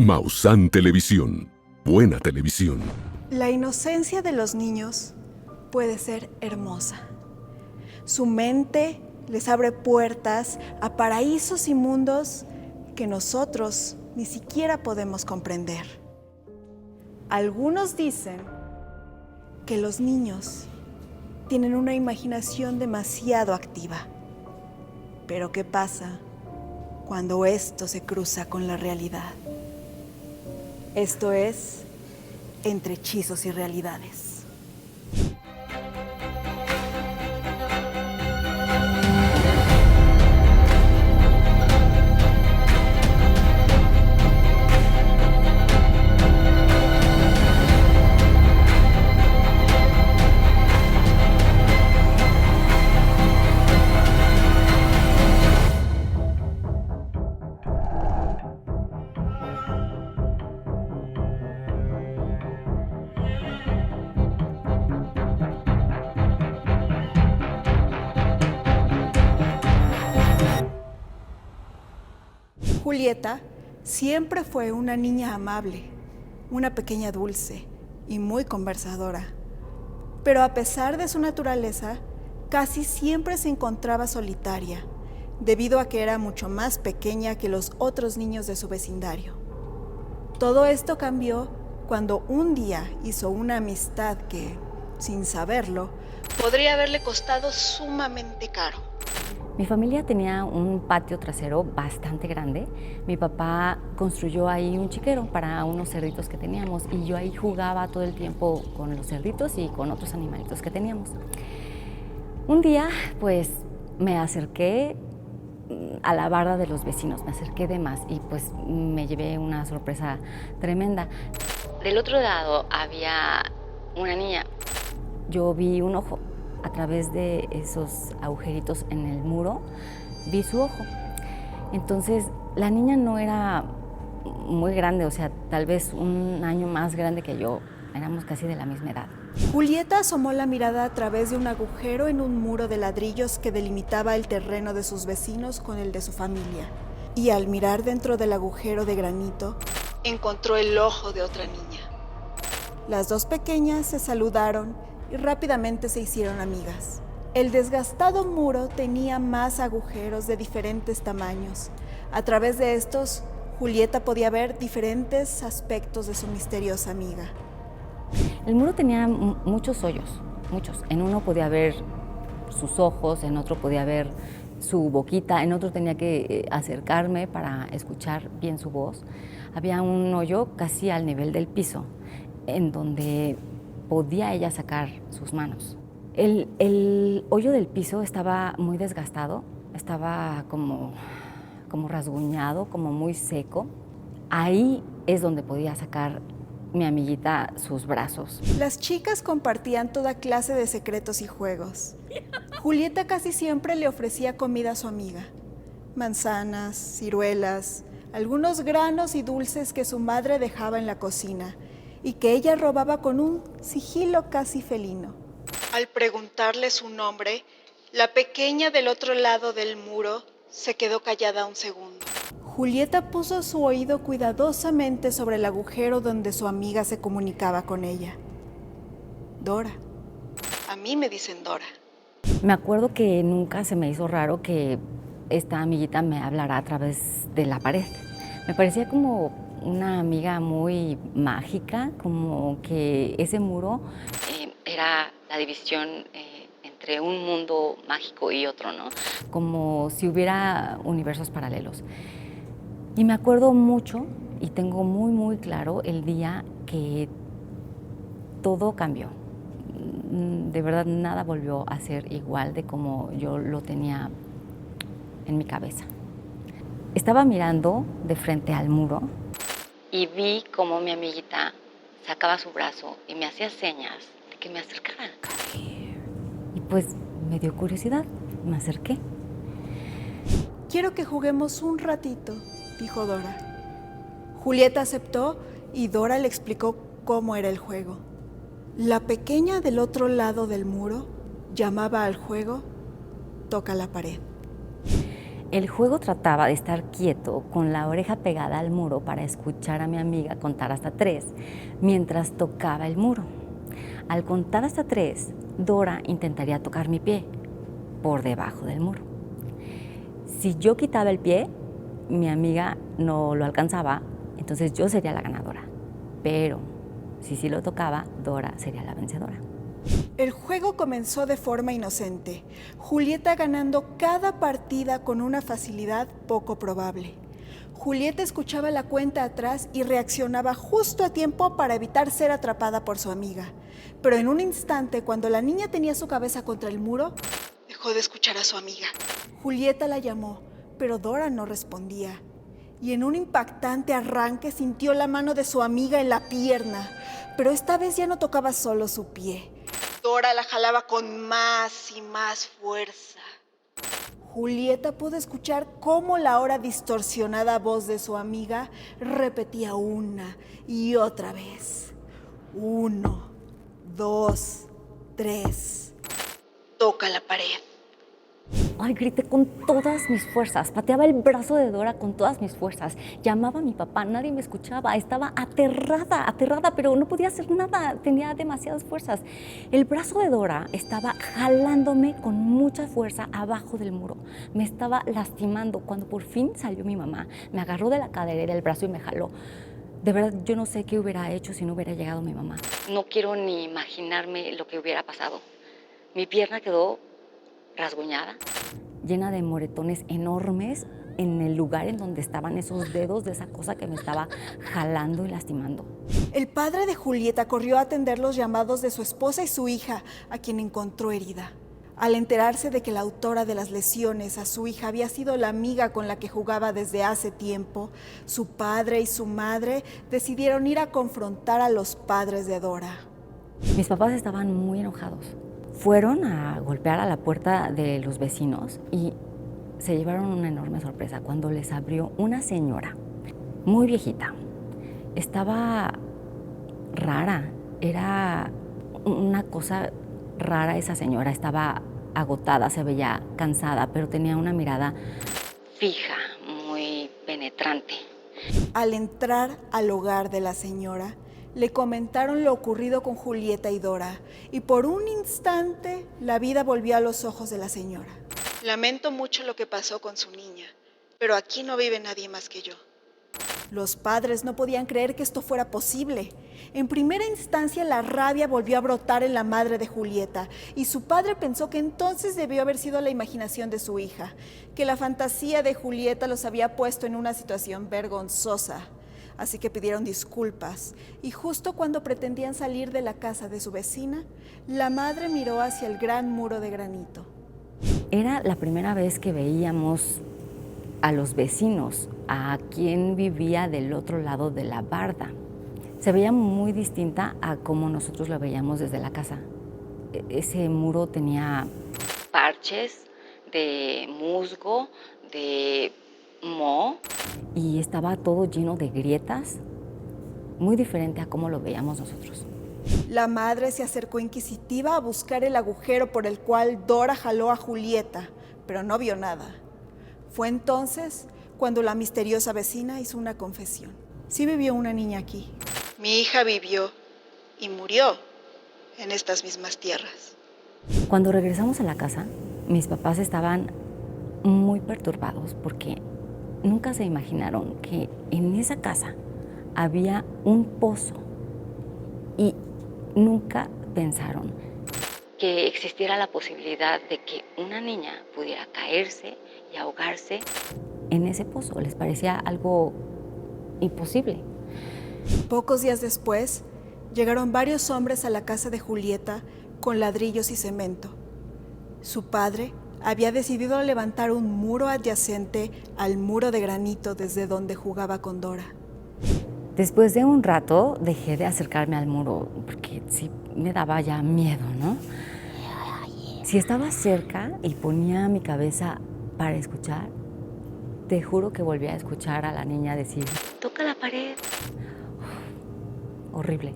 Maussan Televisión. Buena televisión. La inocencia de los niños puede ser hermosa. Su mente les abre puertas a paraísos y mundos que nosotros ni siquiera podemos comprender. Algunos dicen que los niños tienen una imaginación demasiado activa. Pero ¿qué pasa cuando esto se cruza con la realidad? Esto es Entre Hechizos y Realidades. Julieta siempre fue una niña amable, una pequeña dulce y muy conversadora. Pero a pesar de su naturaleza, casi siempre se encontraba solitaria, debido a que era mucho más pequeña que los otros niños de su vecindario. Todo esto cambió cuando un día hizo una amistad que, sin saberlo, podría haberle costado sumamente caro. Mi familia tenía un patio trasero bastante grande. Mi papá construyó ahí un chiquero para unos cerditos que teníamos y yo ahí jugaba todo el tiempo con los cerditos y con otros animalitos que teníamos. Un día, pues, me acerqué a la barda de los vecinos, me acerqué de más y pues me llevé una sorpresa tremenda. Del otro lado había una niña. Yo vi un ojo. A través de esos agujeritos en el muro, vi su ojo. Entonces, la niña no era muy grande, o sea, tal vez un año más grande que yo. Éramos casi de la misma edad. Julieta asomó la mirada a través de un agujero en un muro de ladrillos que delimitaba el terreno de sus vecinos con el de su familia. Y al mirar dentro del agujero de granito, encontró el ojo de otra niña. Las dos pequeñas se saludaron y rápidamente se hicieron amigas. El desgastado muro tenía más agujeros de diferentes tamaños. A través de estos, Julieta podía ver diferentes aspectos de su misteriosa amiga. El muro tenía muchos hoyos, muchos. En uno podía ver sus ojos, en otro podía ver su boquita, en otro tenía que acercarme para escuchar bien su voz. Había un hoyo casi al nivel del piso, en donde podía ella sacar sus manos. El hoyo del piso estaba muy desgastado, estaba como rasguñado, como muy seco. Ahí es donde podía sacar mi amiguita sus brazos. Las chicas compartían toda clase de secretos y juegos. Julieta casi siempre le ofrecía comida a su amiga. Manzanas, ciruelas, algunos granos y dulces que su madre dejaba en la cocina y que ella robaba con un sigilo casi felino. Al preguntarle su nombre, la pequeña del otro lado del muro se quedó callada un segundo. Julieta puso su oído cuidadosamente sobre el agujero donde su amiga se comunicaba con ella. Dora. A mí me dicen Dora. Me acuerdo que nunca se me hizo raro que esta amiguita me hablara a través de la pared. Me parecía como una amiga muy mágica, como que ese muro era la división entre un mundo mágico y otro, ¿no? Como si hubiera universos paralelos. Y me acuerdo mucho y tengo muy, muy claro el día que todo cambió. De verdad, nada volvió a ser igual de como yo lo tenía en mi cabeza. Estaba mirando de frente al muro y vi cómo mi amiguita sacaba su brazo y me hacía señas de que me acercara. Y pues me dio curiosidad, me acerqué. Quiero que juguemos un ratito, dijo Dora. Julieta aceptó y Dora le explicó cómo era el juego. La pequeña del otro lado del muro llamaba al juego Toca la pared. El juego trataba de estar quieto con la oreja pegada al muro para escuchar a mi amiga contar hasta 3 mientras tocaba el muro. Al contar hasta 3, Dora intentaría tocar mi pie por debajo del muro. Si yo quitaba el pie, mi amiga no lo alcanzaba, entonces yo sería la ganadora. Pero si sí lo tocaba, Dora sería la vencedora. El juego comenzó de forma inocente, Julieta ganando cada partida con una facilidad poco probable. Julieta escuchaba la cuenta atrás y reaccionaba justo a tiempo para evitar ser atrapada por su amiga. Pero en un instante, cuando la niña tenía su cabeza contra el muro, dejó de escuchar a su amiga. Julieta la llamó, pero Dora no respondía. Y en un impactante arranque sintió la mano de su amiga en la pierna, pero esta vez ya no tocaba solo su pie. Dora la jalaba con más y más fuerza. Julieta pudo escuchar cómo la ahora distorsionada voz de su amiga repetía una y otra vez. 1, 2, 3. Toca la pared. Ay, grité con todas mis fuerzas, pateaba el brazo de Dora con todas mis fuerzas, llamaba a mi papá, nadie me escuchaba, estaba aterrada, pero no podía hacer nada, tenía demasiadas fuerzas. El brazo de Dora estaba jalándome con mucha fuerza abajo del muro, me estaba lastimando. Cuando por fin salió mi mamá, me agarró de la cadera del brazo y me jaló. De verdad, yo no sé qué hubiera hecho si no hubiera llegado mi mamá. No quiero ni imaginarme lo que hubiera pasado. Mi pierna quedó rasguñada, llena de moretones enormes en el lugar en donde estaban esos dedos de esa cosa que me estaba jalando y lastimando. El padre de Julieta corrió a atender los llamados de su esposa y su hija, a quien encontró herida. Al enterarse de que la autora de las lesiones a su hija había sido la amiga con la que jugaba desde hace tiempo, su padre y su madre decidieron ir a confrontar a los padres de Dora. Mis papás estaban muy enojados. Fueron a golpear a la puerta de los vecinos y se llevaron una enorme sorpresa cuando les abrió una señora muy viejita. Estaba rara, era una cosa rara esa señora, estaba agotada, se veía cansada, pero tenía una mirada fija, muy penetrante. Al entrar al hogar de la señora, le comentaron lo ocurrido con Julieta y Dora, y por un instante la vida volvió a los ojos de la señora. Lamento mucho lo que pasó con su niña, pero aquí no vive nadie más que yo. Los padres no podían creer que esto fuera posible. En primera instancia, la rabia volvió a brotar en la madre de Julieta, y su padre pensó que entonces debió haber sido la imaginación de su hija, que la fantasía de Julieta los había puesto en una situación vergonzosa. Así que pidieron disculpas, y justo cuando pretendían salir de la casa de su vecina, la madre miró hacia el gran muro de granito. Era la primera vez que veíamos a los vecinos, a quien vivía del otro lado de la barda. Se veía muy distinta a como nosotros lo veíamos desde la casa. Ese muro tenía parches de musgo, de moho, y estaba todo lleno de grietas, muy diferente a cómo lo veíamos nosotros. La madre se acercó inquisitiva a buscar el agujero por el cual Dora jaló a Julieta, pero no vio nada. Fue entonces cuando la misteriosa vecina hizo una confesión. Sí vivió una niña aquí. Mi hija vivió y murió en estas mismas tierras. Cuando regresamos a la casa, mis papás estaban muy perturbados porque nunca se imaginaron que en esa casa había un pozo y nunca pensaron que existiera la posibilidad de que una niña pudiera caerse y ahogarse en ese pozo. Les parecía algo imposible. Pocos días después, llegaron varios hombres a la casa de Julieta con ladrillos y cemento. Su padre había decidido levantar un muro adyacente al muro de granito desde donde jugaba con Dora. Después de un rato dejé de acercarme al muro porque sí me daba ya miedo, ¿no? Si estaba cerca y ponía mi cabeza para escuchar, te juro que volvía a escuchar a la niña decir, toca la pared. Horrible.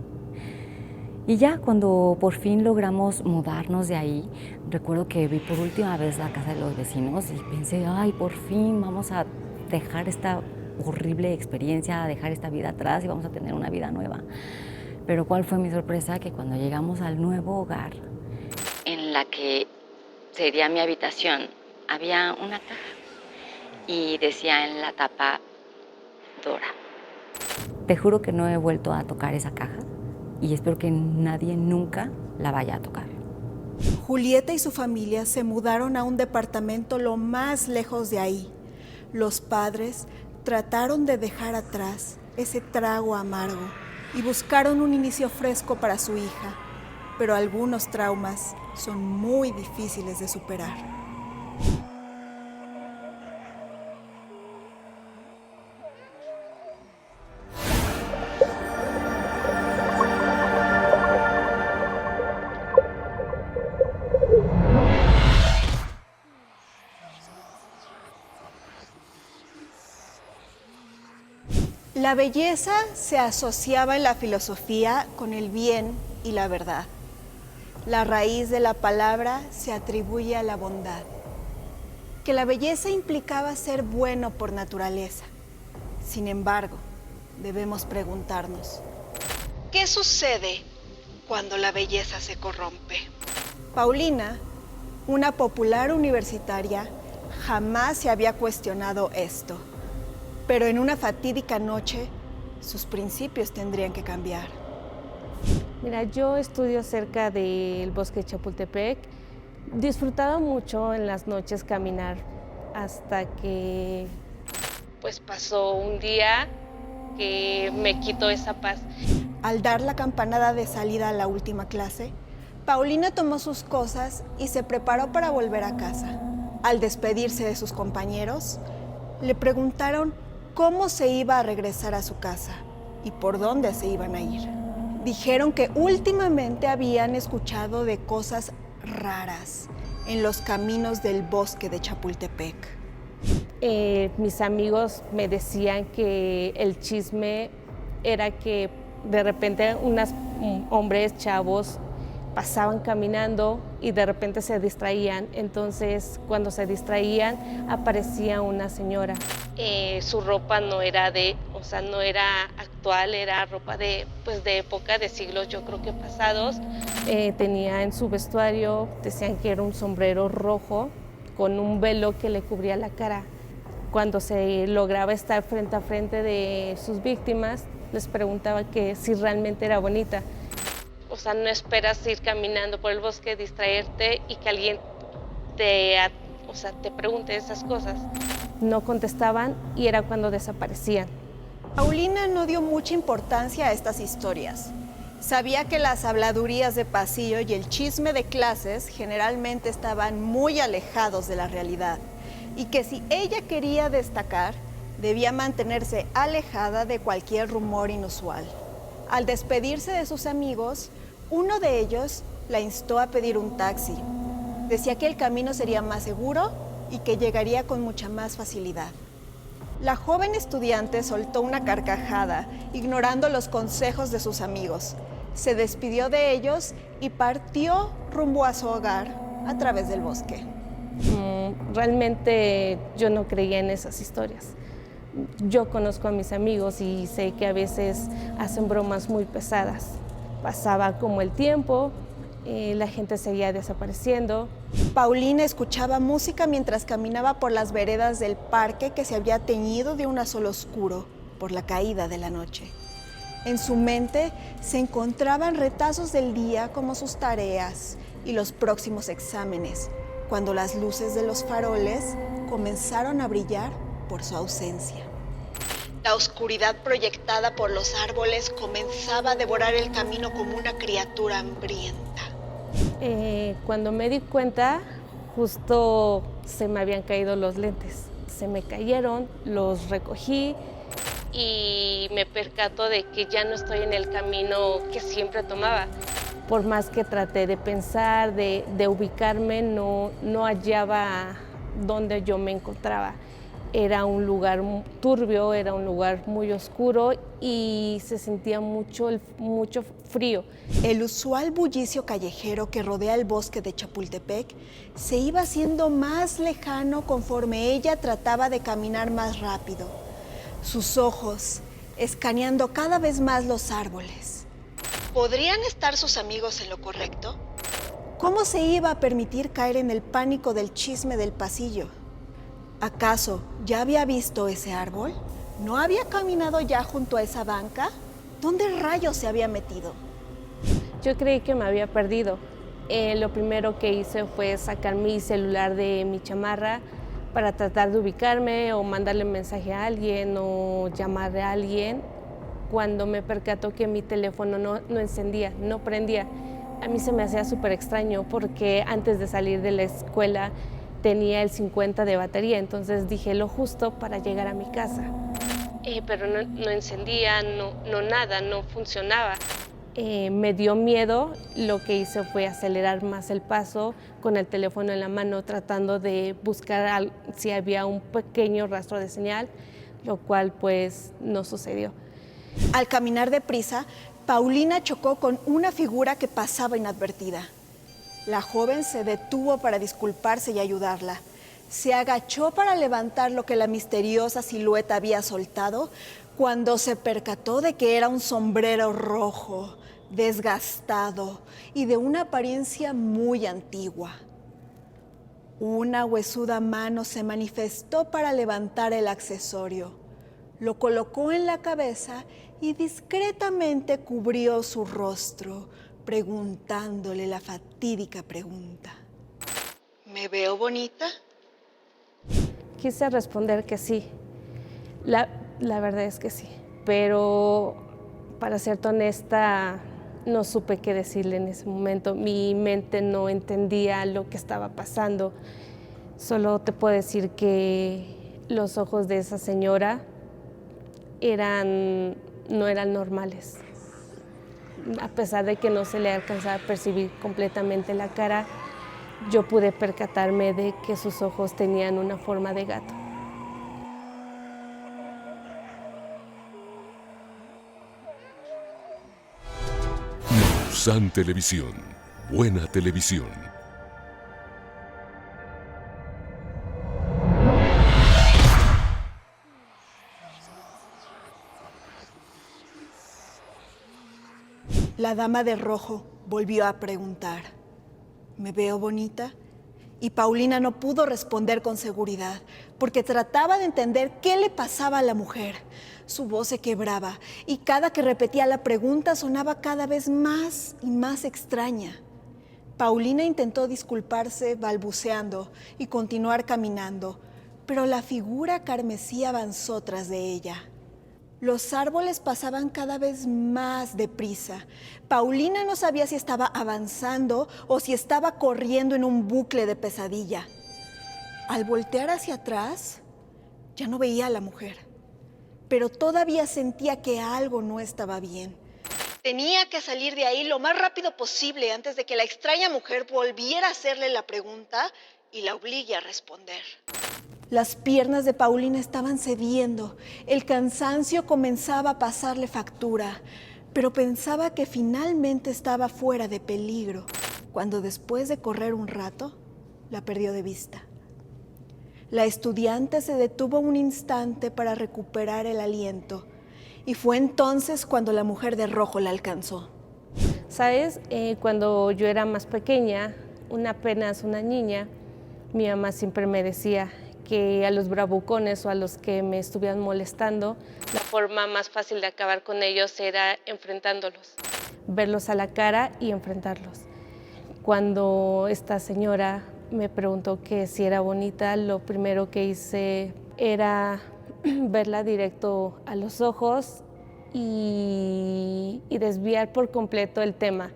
Y ya cuando por fin logramos mudarnos de ahí, recuerdo que vi por última vez la casa de los vecinos y pensé, ay, por fin vamos a dejar esta horrible experiencia, a dejar esta vida atrás y vamos a tener una vida nueva. Pero ¿cuál fue mi sorpresa? Que cuando llegamos al nuevo hogar, en la que sería mi habitación, había una caja y decía en la tapa Dora. Te juro que no he vuelto a tocar esa caja y espero que nadie nunca la vaya a tocar. Julieta y su familia se mudaron a un departamento lo más lejos de ahí. Los padres trataron de dejar atrás ese trago amargo y buscaron un inicio fresco para su hija, pero algunos traumas son muy difíciles de superar. La belleza se asociaba en la filosofía con el bien y la verdad. La raíz de la palabra se atribuye a la bondad. Que la belleza implicaba ser bueno por naturaleza. Sin embargo, debemos preguntarnos, ¿qué sucede cuando la belleza se corrompe? Paulina, una popular universitaria, jamás se había cuestionado esto. Pero en una fatídica noche, sus principios tendrían que cambiar. Mira, yo estudio cerca del bosque de Chapultepec. Disfrutaba mucho en las noches caminar hasta que pues pasó un día que me quitó esa paz. Al dar la campanada de salida a la última clase, Paulina tomó sus cosas y se preparó para volver a casa. Al despedirse de sus compañeros, le preguntaron cómo se iba a regresar a su casa y por dónde se iban a ir. Dijeron que últimamente habían escuchado de cosas raras en los caminos del bosque de Chapultepec. Mis amigos me decían que el chisme era que de repente unos hombres chavos pasaban caminando y de repente se distraían. Entonces, cuando se distraían, aparecía una señora. Su ropa no era no era actual, era ropa de época, de siglos yo creo que pasados. Tenía en su vestuario, decían que era un sombrero rojo con un velo que le cubría la cara. Cuando se lograba estar frente a frente de sus víctimas, les preguntaba que si realmente era bonita. O sea, no esperas ir caminando por el bosque, distraerte y que alguien te pregunte esas cosas. No contestaban y era cuando desaparecían. Paulina no dio mucha importancia a estas historias. Sabía que las habladurías de pasillo y el chisme de clases generalmente estaban muy alejados de la realidad y que si ella quería destacar, debía mantenerse alejada de cualquier rumor inusual. Al despedirse de sus amigos, uno de ellos la instó a pedir un taxi. Decía que el camino sería más seguro y que llegaría con mucha más facilidad. La joven estudiante soltó una carcajada, ignorando los consejos de sus amigos. Se despidió de ellos y partió rumbo a su hogar a través del bosque. Realmente yo no creía en esas historias. Yo conozco a mis amigos y sé que a veces hacen bromas muy pesadas. Pasaba como el tiempo, la gente seguía desapareciendo. Paulina escuchaba música mientras caminaba por las veredas del parque que se había teñido de un azul oscuro por la caída de la noche. En su mente se encontraban retazos del día como sus tareas y los próximos exámenes, cuando las luces de los faroles comenzaron a brillar por su ausencia. La oscuridad proyectada por los árboles comenzaba a devorar el camino como una criatura hambrienta. Cuando me di cuenta, justo se me habían caído los lentes. Se me cayeron, los recogí y me percato de que ya no estoy en el camino que siempre tomaba. Por más que traté de pensar, de ubicarme, no hallaba dónde yo me encontraba. Era un lugar turbio, era un lugar muy oscuro y se sentía mucho frío. El usual bullicio callejero que rodea el bosque de Chapultepec se iba haciendo más lejano conforme ella trataba de caminar más rápido. Sus ojos escaneando cada vez más los árboles. ¿Podrían estar sus amigos en lo correcto? ¿Cómo se iba a permitir caer en el pánico del chisme del pasillo? ¿Acaso ya había visto ese árbol? ¿No había caminado ya junto a esa banca? ¿Dónde rayos se había metido? Yo creí que me había perdido. Lo primero que hice fue sacar mi celular de mi chamarra para tratar de ubicarme o mandarle mensaje a alguien o llamar a alguien, cuando me percató que mi teléfono no encendía, no prendía. A mí se me hacía súper extraño porque antes de salir de la escuela tenía el 50 de batería, entonces dije lo justo para llegar a mi casa. Pero no encendía, nada, no funcionaba. Me dio miedo, lo que hice fue acelerar más el paso con el teléfono en la mano, tratando de buscar si había un pequeño rastro de señal, lo cual pues no sucedió. Al caminar deprisa, Paulina chocó con una figura que pasaba inadvertida. La joven se detuvo para disculparse y ayudarla. Se agachó para levantar lo que la misteriosa silueta había soltado cuando se percató de que era un sombrero rojo, desgastado y de una apariencia muy antigua. Una huesuda mano se manifestó para levantar el accesorio. Lo colocó en la cabeza y discretamente cubrió su rostro, preguntándole la fatídica pregunta. ¿Me veo bonita? Quise responder que sí. La verdad es que sí. Pero, para serte honesta, no supe qué decirle en ese momento. Mi mente no entendía lo que estaba pasando. Solo te puedo decir que los ojos de esa señora no eran normales. A pesar de que no se le alcanzaba a percibir completamente la cara, yo pude percatarme de que sus ojos tenían una forma de gato. Maussan Televisión. Buena televisión. La dama de rojo volvió a preguntar, ¿me veo bonita? Y Paulina no pudo responder con seguridad, porque trataba de entender qué le pasaba a la mujer. Su voz se quebraba y cada que repetía la pregunta sonaba cada vez más y más extraña. Paulina intentó disculparse balbuceando y continuar caminando, pero la figura carmesí avanzó tras de ella. Los árboles pasaban cada vez más deprisa. Paulina no sabía si estaba avanzando o si estaba corriendo en un bucle de pesadilla. Al voltear hacia atrás, ya no veía a la mujer, pero todavía sentía que algo no estaba bien. Tenía que salir de ahí lo más rápido posible antes de que la extraña mujer volviera a hacerle la pregunta y la obligue a responder. Las piernas de Paulina estaban cediendo, el cansancio comenzaba a pasarle factura, pero pensaba que finalmente estaba fuera de peligro, cuando después de correr un rato, la perdió de vista. La estudiante se detuvo un instante para recuperar el aliento, y fue entonces cuando la mujer de rojo la alcanzó. ¿Sabes? Cuando yo era más pequeña, apenas una niña, mi mamá siempre me decía que a los bravucones o a los que me estuvieran molestando, la forma más fácil de acabar con ellos era enfrentándolos, verlos a la cara y enfrentarlos. Cuando esta señora me preguntó que si era bonita, lo primero que hice era verla directo a los ojos y desviar por completo el tema.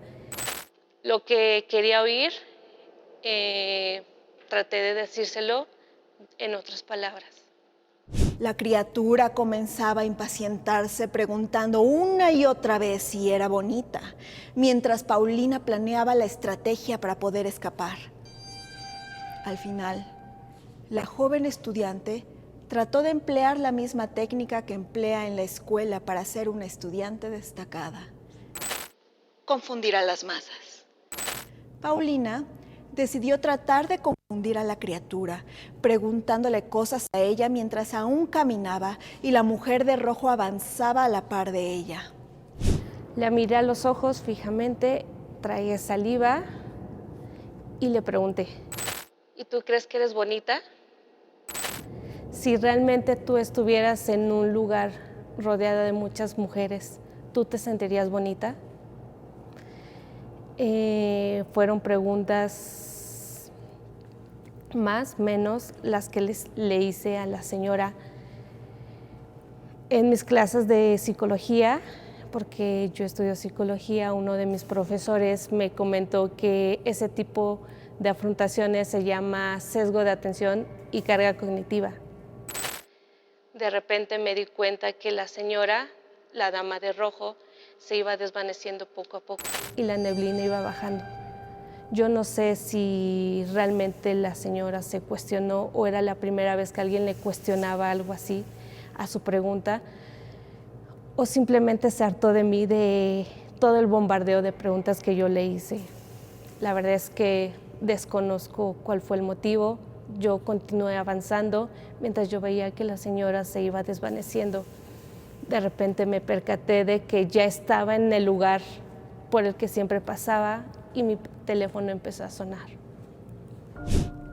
Lo que quería oír, traté de decírselo en otras palabras. La criatura comenzaba a impacientarse, preguntando una y otra vez si era bonita, mientras Paulina planeaba la estrategia para poder escapar. Al final, la joven estudiante Trató de emplear la misma técnica que emplea en la escuela para ser una estudiante destacada: confundir a las masas. Paulina decidió tratar de confundir a la criatura, preguntándole cosas a ella mientras aún caminaba y la mujer de rojo avanzaba a la par de ella. La miré a los ojos fijamente, tragué saliva y le pregunté: ¿y tú crees que eres bonita? Si realmente tú estuvieras en un lugar rodeada de muchas mujeres, ¿tú te sentirías bonita? Fueron preguntas más, menos, las que le hice a la señora en mis clases de psicología, porque yo estudio psicología. Uno de mis profesores me comentó que ese tipo de afrontaciones se llama sesgo de atención y carga cognitiva. De repente me di cuenta que la señora, la dama de rojo, se iba desvaneciendo poco a poco y la neblina iba bajando. Yo no sé si realmente la señora se cuestionó o era la primera vez que alguien le cuestionaba algo así a su pregunta, o simplemente se hartó de mí, de todo el bombardeo de preguntas que yo le hice. La verdad es que desconozco cuál fue el motivo. Yo continué avanzando mientras yo veía que la señora se iba desvaneciendo. De repente me percaté de que ya estaba en el lugar por el que siempre pasaba y mi teléfono empezó a sonar.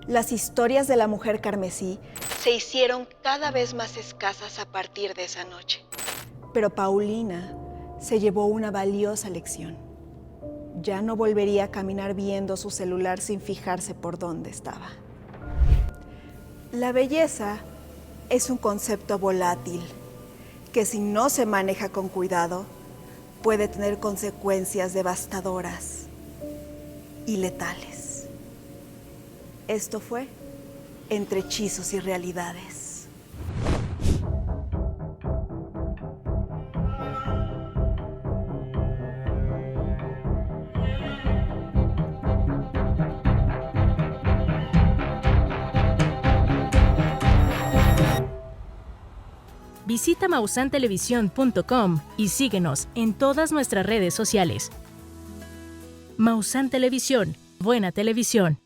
Las historias de la mujer carmesí se hicieron cada vez más escasas a partir de esa noche. Pero Paulina se llevó una valiosa lección. Ya no volvería a caminar viendo su celular sin fijarse por dónde estaba. La belleza es un concepto volátil que, si no se maneja con cuidado, puede tener consecuencias devastadoras y letales. Esto fue Entre Hechizos y Realidades. Visita mausantelevisión.com y síguenos en todas nuestras redes sociales. Maussan Televisión, buena televisión.